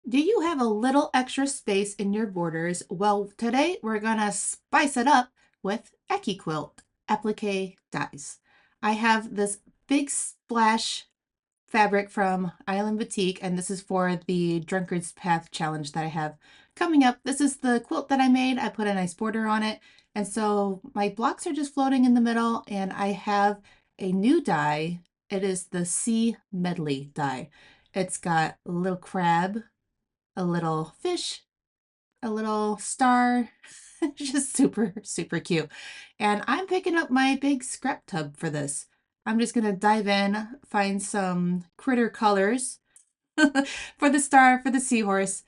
Do you have a little extra space in your borders? Well, today we're gonna spice it up with Accuquilt Applique dies. I have this big splash fabric from Island Boutique, and this is for the Drunkard's Path challenge that I have coming up. This is the quilt that I made. I put a nice border on it, and so my blocks are just floating in the middle, and I have a new die. It is the Sea Medley die. It's got a little crab, a little fish, a little star. Just super, super cute. And I'm picking up my big scrap tub for this. I'm just going to dive in, find some critter colors for the star, for the seahorse.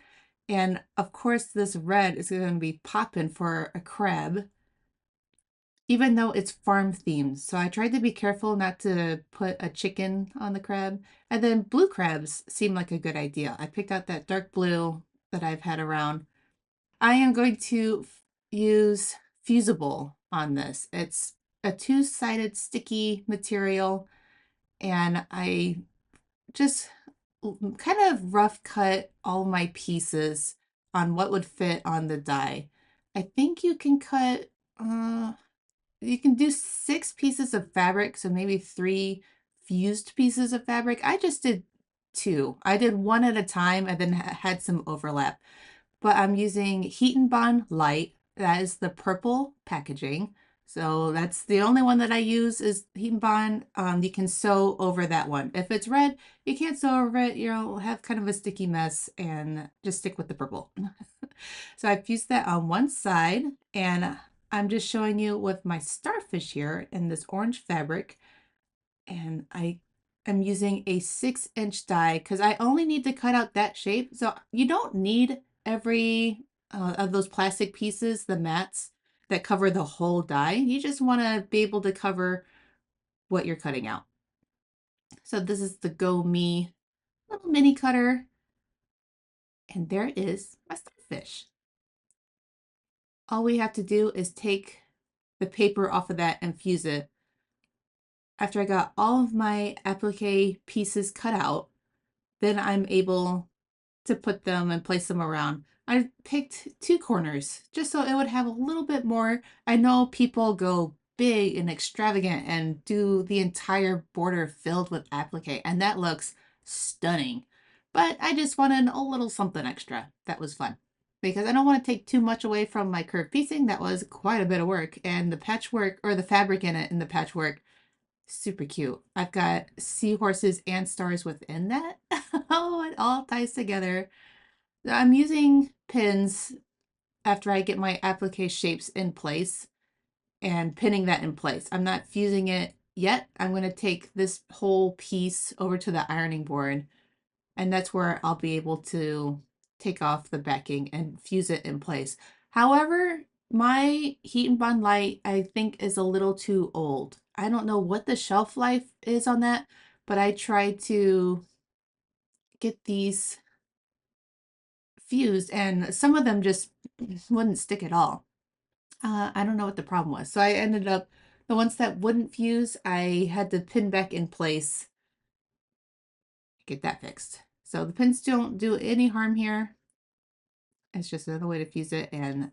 And of course, this red is going to be popping for a crab, even though it's farm themed. So I tried to be careful not to put a chicken on the crab. And then blue crabs seem like a good idea. I picked out that dark blue that I've had around. I am going to use Fusible on this. It's a two-sided sticky material, and I just kind of rough cut all my pieces on what would fit on the die. I think you can do 6 pieces of fabric, so maybe 3 fused pieces of fabric. I just did 2. I did one at a time and then had some overlap. But I'm using Heat and Bond Light. That is the purple packaging. So that's the only one that I use is Heat and Bond. You can sew over that one. If it's red, you can't sew over it. You'll have kind of a sticky mess, and just stick with the purple. So I've used that on one side, and I'm just showing you with my starfish here in this orange fabric. And I am using a 6-inch die because I only need to cut out that shape. So you don't need every of those plastic pieces, the mats that cover the whole die. You just want to be able to cover what you're cutting out. So this is the Go Me little mini cutter. And there is my starfish. All we have to do is take the paper off of that and fuse it. After I got all of my applique pieces cut out, then I'm able to put them and place them around. I picked 2 corners just so it would have a little bit more. I know people go big and extravagant and do the entire border filled with applique, and that looks stunning. But I just wanted a little something extra. That was fun. Because I don't want to take too much away from my curved piecing. That was quite a bit of work. And the patchwork, or the fabric in it in the patchwork, super cute. I've got seahorses and stars within that. Oh, it all ties together. I'm using pins after I get my applique shapes in place and pinning that in place. I'm not fusing it yet. I'm going to take this whole piece over to the ironing board, and that's where I'll be able to take off the backing and fuse it in place. However, my Heat and Bond Light, I think, is a little too old. I don't know what the shelf life is on that, but I tried to get these fused, and some of them just wouldn't stick at all. I don't know what the problem was. So I ended up, the ones that wouldn't fuse, I had to pin back in place, get that fixed. So the pins don't do any harm here. It's just another way to fuse it. And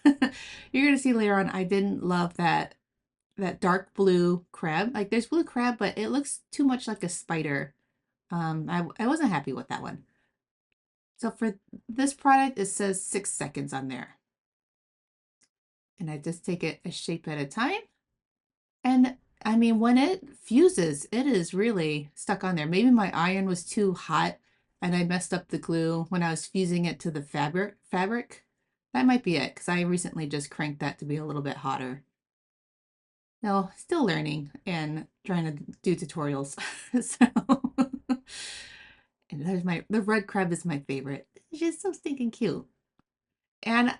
you're going to see later on, I didn't love that dark blue crab. Like, there's blue crab, but it looks too much like a spider. I wasn't happy with that one. So for this product, it says 6 seconds on there. And I just take it a shape at a time. And I mean, when it fuses, it is really stuck on there. Maybe my iron was too hot and I messed up the glue when I was fusing it to the fabric. That might be it, because I recently just cranked that to be a little bit hotter. No, still learning and trying to do tutorials. So, and the red crab is my favorite. It's just so stinking cute. And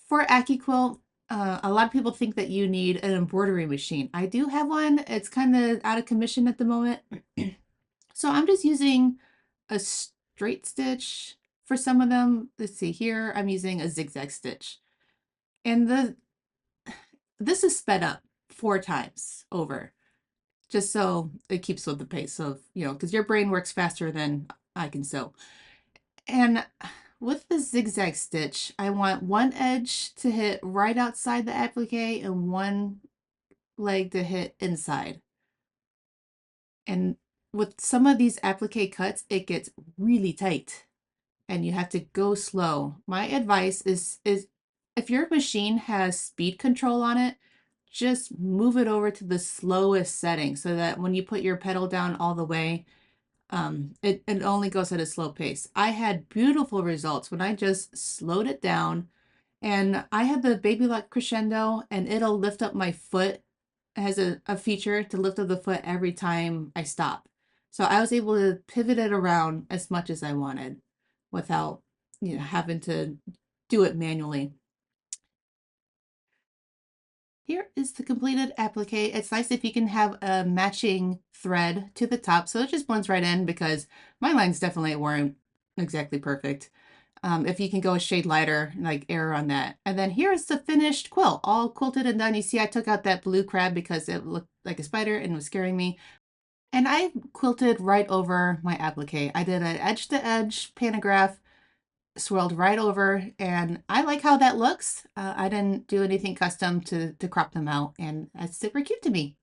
for Accuquilt, a lot of people think that you need an embroidery machine. I do have one. It's kind of out of commission at the moment. So I'm just using a straight stitch for some of them. Let's see here. I'm using a zigzag stitch. And this is sped up 4 times over, just so it keeps with the pace of, because your brain works faster than I can sew. And with the zigzag stitch, I want one edge to hit right outside the applique and one leg to hit inside. And with some of these applique cuts, it gets really tight and you have to go slow. My advice is if your machine has speed control on it, just move it over to the slowest setting so that when you put your pedal down all the way, it only goes at a slow pace. I had beautiful results when I just slowed it down, and I have the Baby Lock Crescendo, and it'll lift up my foot. It has a feature to lift up the foot every time I stop. So I was able to pivot it around as much as I wanted without, having to do it manually. Here is the completed applique. It's nice if you can have a matching thread to the top, so it just blends right in because my lines definitely weren't exactly perfect. If you can go a shade lighter, like error on that. And then here's the finished quilt, all quilted and done. You see I took out that blue crab because it looked like a spider and was scaring me. And I quilted right over my applique. I did an edge-to-edge pantograph, swirled right over, and I like how that looks. I didn't do anything custom to crop them out, and that's super cute to me.